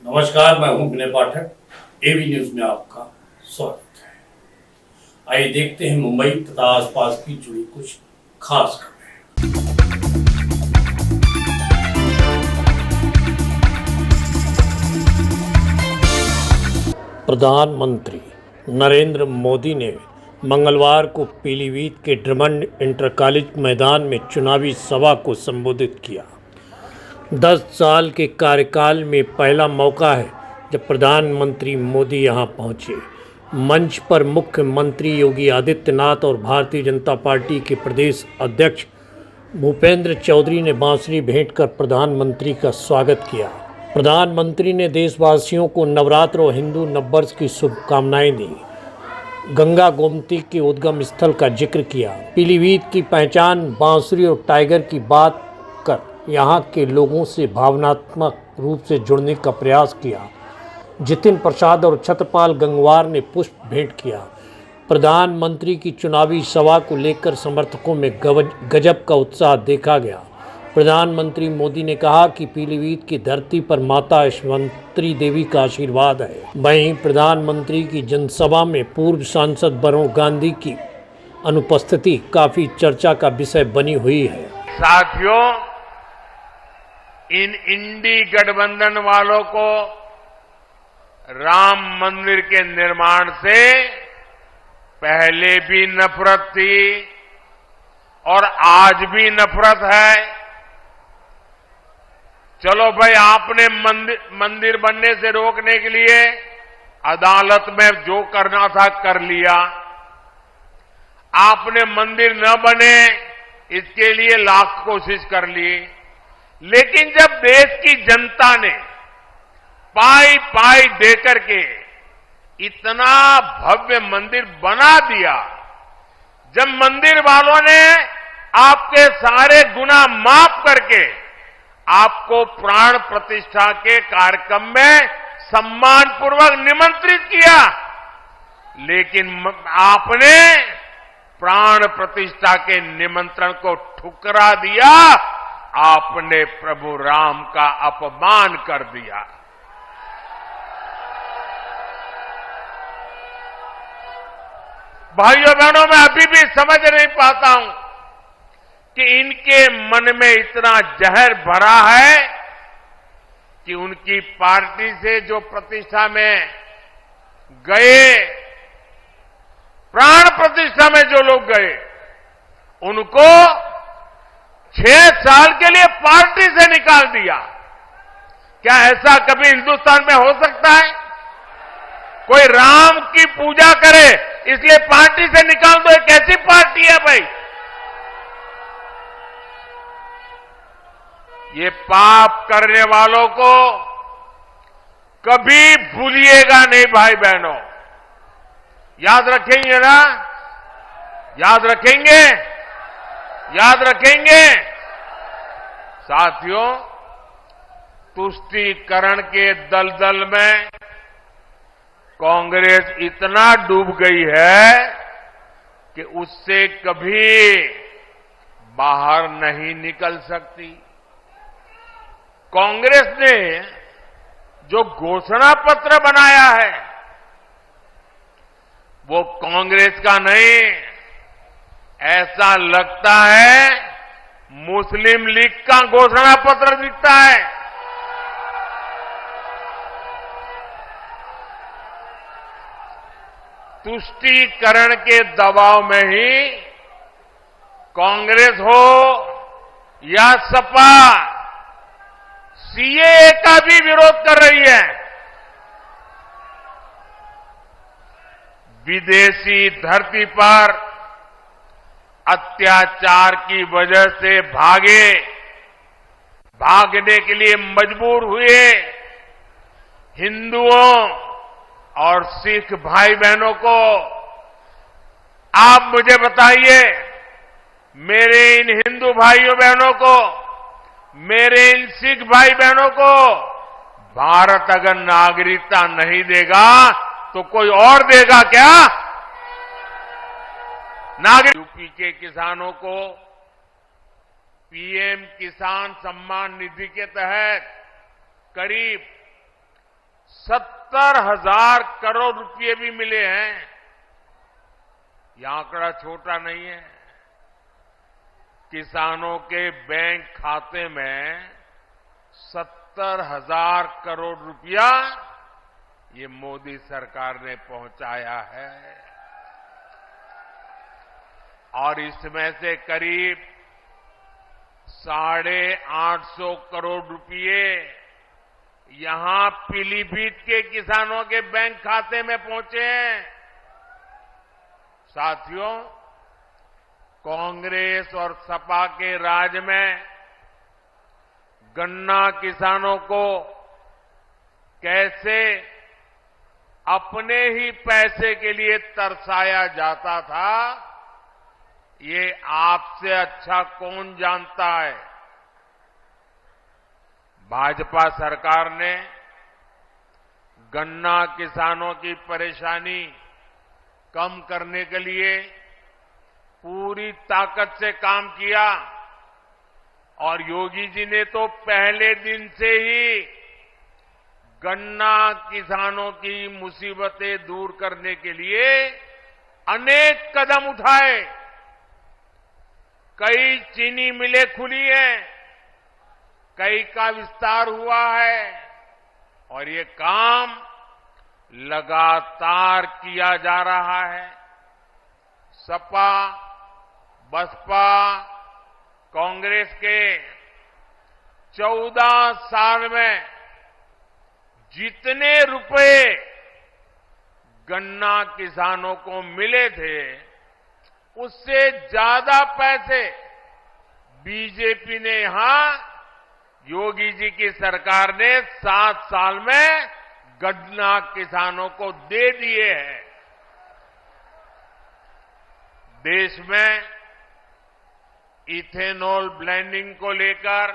नमस्कार, मैं हूं विनय पाठक। एबी न्यूज में आपका स्वागत है। आइए देखते हैं मुंबई तथा आसपास की जुड़ी कुछ खास खबरें। प्रधानमंत्री नरेंद्र मोदी ने मंगलवार को पीलीभीत के ड्रमंड इंटर कॉलेज मैदान में चुनावी सभा को संबोधित किया। 10 साल के कार्यकाल में पहला मौका है जब प्रधानमंत्री मोदी यहां पहुंचे। मंच पर मुख्यमंत्री योगी आदित्यनाथ और भारतीय जनता पार्टी के प्रदेश अध्यक्ष भूपेंद्र चौधरी ने बांसुरी भेंट कर प्रधानमंत्री का स्वागत किया। प्रधानमंत्री ने देशवासियों को नवरात्र और हिंदू नववर्ष की शुभकामनाएं दी। गंगा गोमती के उद्गम स्थल का जिक्र किया। पीलीभीत की पहचान बांसुरी और टाइगर की बात कर यहाँ के लोगों से भावनात्मक रूप से जुड़ने का प्रयास किया। जितिन प्रसाद और छत्रपाल गंगवार ने पुष्प भेंट किया। प्रधानमंत्री की चुनावी सभा को लेकर समर्थकों में गजब का उत्साह देखा गया। प्रधानमंत्री मोदी ने कहा कि पीलीभीत की धरती पर माता यशवंती देवी का आशीर्वाद है। वहीं प्रधानमंत्री की जनसभा में पूर्व सांसद वरुण गांधी की अनुपस्थिति काफी चर्चा का विषय बनी हुई है। साथियों, इन इंडी गठबंधन वालों को राम मंदिर के निर्माण से पहले भी नफरत थी और आज भी नफरत है। चलो भाई, आपने मंदिर बनने से रोकने के लिए अदालत में जो करना था कर लिया। आपने मंदिर न बने इसके लिए लाख कोशिश कर ली, लेकिन जब देश की जनता ने पाई पाई देकर के इतना भव्य मंदिर बना दिया, जब मंदिर वालों ने आपके सारे गुनाह माफ करके आपको प्राण प्रतिष्ठा के कार्यक्रम में सम्मानपूर्वक निमंत्रित किया, लेकिन आपने प्राण प्रतिष्ठा के निमंत्रण को ठुकरा दिया। आपने प्रभु राम का अपमान कर दिया। भाइयों बहनों, मैं अभी भी समझ नहीं पाता हूं कि इनके मन में इतना जहर भरा है कि उनकी पार्टी से जो प्रतिष्ठा में गए, प्राण प्रतिष्ठा में जो लोग गए, उनको 6 साल के लिए पार्टी से निकाल दिया। क्या ऐसा कभी हिंदुस्तान में हो सकता है? कोई राम की पूजा करे इसलिए पार्टी से निकाल दो, एक ऐसी पार्टी है भाई? ये पाप करने वालों को कभी भूलिएगा नहीं भाई बहनों। याद रखेंगे ना? याद रखेंगे? याद रखेंगे? साथियों, तुष्टीकरण के दलदल में कांग्रेस इतना डूब गई है कि उससे कभी बाहर नहीं निकल सकती। कांग्रेस ने जो घोषणा पत्र बनाया है वो कांग्रेस का नहीं, ऐसा लगता है मुस्लिम लीग का घोषणा पत्र दिखता है। तुष्टीकरण के दबाव में ही कांग्रेस हो या सपा सीएए का भी विरोध कर रही है। विदेशी धरती पर अत्याचार की वजह से भागने के लिए मजबूर हुए हिंदुओं और सिख भाई बहनों को आप मुझे बताइए, मेरे इन हिंदू भाइयों बहनों को, मेरे इन सिख भाई बहनों को भारत अगर नागरिकता नहीं देगा तो कोई और देगा क्या? यूपी के किसानों को पीएम किसान सम्मान निधि के तहत करीब 70,000 करोड़ रुपए भी मिले हैं। यह आंकड़ा छोटा नहीं है। किसानों के बैंक खाते में 70,000 करोड़ रुपया ये मोदी सरकार ने पहुंचाया है और इसमें से करीब 850 करोड़ रुपये यहां पीलीभीत के किसानों के बैंक खाते में पहुंचे हैं। साथियों, कांग्रेस और सपा के राज में गन्ना किसानों को कैसे अपने ही पैसे के लिए तरसाया जाता था, ये आपसे अच्छा कौन जानता है। भाजपा सरकार ने गन्ना किसानों की परेशानी कम करने के लिए पूरी ताकत से काम किया और योगी जी ने तो पहले दिन से ही गन्ना किसानों की मुसीबतें दूर करने के लिए अनेक कदम उठाए। कई चीनी मिलें खुली हैं, कई का विस्तार हुआ है और ये काम लगातार किया जा रहा है। सपा, बसपा, कांग्रेस के 14 साल में जितने रुपए गन्ना किसानों को मिले थे, उससे ज्यादा पैसे बीजेपी ने यहां योगी जी की सरकार ने 7 साल में गन्ना किसानों को दे दिए हैं। देश में इथेनॉल ब्लेंडिंग को लेकर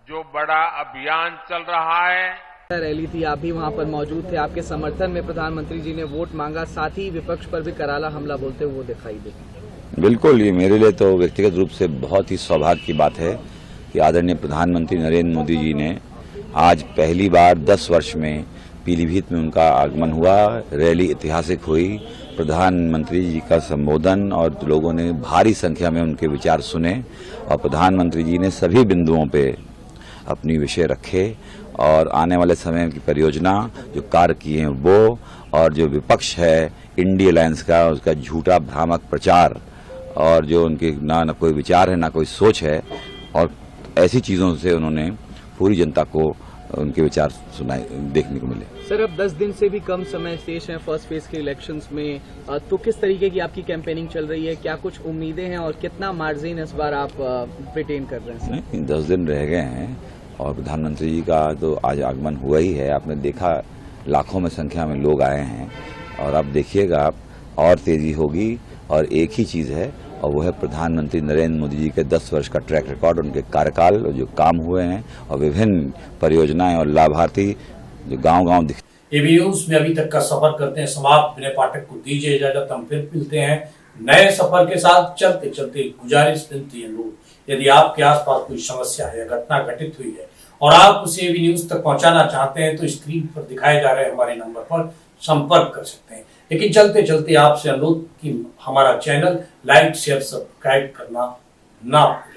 जो बड़ा अभियान चल रहा है। रैली थी, आप भी वहां पर मौजूद थे। आपके समर्थन में प्रधानमंत्री जी ने वोट मांगा, साथ ही विपक्ष पर भी कराला हमला बोलते हुए दिखाई दे। बिल्कुल, ये मेरे लिए तो व्यक्तिगत रूप से बहुत ही सौभाग्य की बात है कि आदरणीय प्रधानमंत्री नरेंद्र मोदी जी ने आज पहली बार 10 वर्ष में पीलीभीत में उनका आगमन हुआ। रैली ऐतिहासिक हुई, प्रधानमंत्री जी का संबोधन और लोगों ने भारी संख्या में उनके विचार सुने और प्रधानमंत्री जी ने सभी बिंदुओं पे अपनी विषय रखे और आने वाले समय की परियोजना जो कार्य किए हैं वो, और जो विपक्ष है इंडिया अलायंस का, उसका झूठा भ्रामक प्रचार और जो उनके ना कोई विचार है ना कोई सोच है, और ऐसी चीजों से उन्होंने पूरी जनता को उनके विचार सुनाए देखने को मिले। सर, अब 10 दिन से भी कम समय शेष है फर्स्ट फेज के इलेक्शंस में, तो किस तरीके की आपकी कैंपेनिंग चल रही है? क्या कुछ उम्मीदें हैं और कितना मार्जिन इस बार आप रिटेन कर रहे हैं? नहीं, 10 दिन रह गए हैं और प्रधानमंत्री जी का तो आज आगमन हुआ ही है। आपने देखा लाखों में संख्या में लोग आए हैं और अब देखिएगा आप और तेजी होगी। और एक ही चीज है और वो है प्रधानमंत्री नरेंद्र मोदी जी के 10 वर्ष का ट्रैक रिकॉर्ड, उनके कार्यकाल और जो काम हुए हैं और विभिन्न परियोजनाएं और लाभार्थी जो गांव-गांव दिख। एबी न्यूज में अभी तक का सफर करते हैं समाप्त। विनय पाठक को दीजिए इजाजत, हम फिर मिलते हैं नए सफर के साथ। चलते चलते गुजारिश विनती है लोग, यदि आपके आसपास कोई समस्या है या घटना घटित हुई है और आप उसे एबी न्यूज तक पहुंचाना चाहते हैं तो स्क्रीन पर दिखाए जा रहे हमारे नंबर पर संपर्क कर सकते हैं। लेकिन चलते चलते आपसे अनुरोध कि हमारा चैनल लाइक, शेयर, सब्सक्राइब करना ना भूलें।